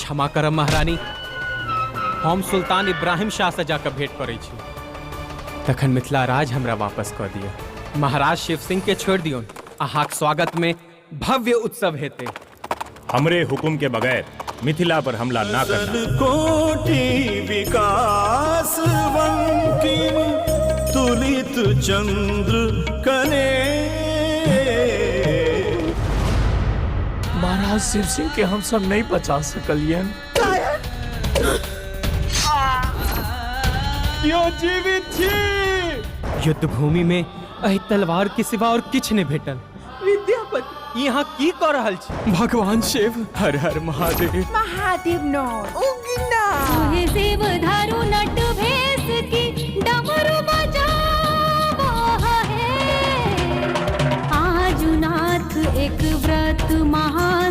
क्षमा करब महारानी, हम सुल्तान इब्राहिम शाह से जाकर भेंट करे छी, तखन मिथिला राज हमरा वापस कर दिया। महाराज शिव सिंह के छोड़ दियो, अहाक स्वागत में भव्य उत्सव हेते। हमरे हुकुम के बगैर मिथिला पर हमला ना करना। कोटि विकास वंकिम तुलित चंद्र कने। महाराज शिव सिंह के हम सब नहीं बचा सकलियन। यो जीवित छी। युद्ध भूमि में एहि तलवार के सिवा और किछ नहीं भेटल। विद्यापति यहाँ की कर रहल छी? भगवान शिव, हर हर महादेव। महादेव नो उगना तुहे शिव धारू नट भेस की डमरू बजावो है। आजुनाथ एक व्रत महा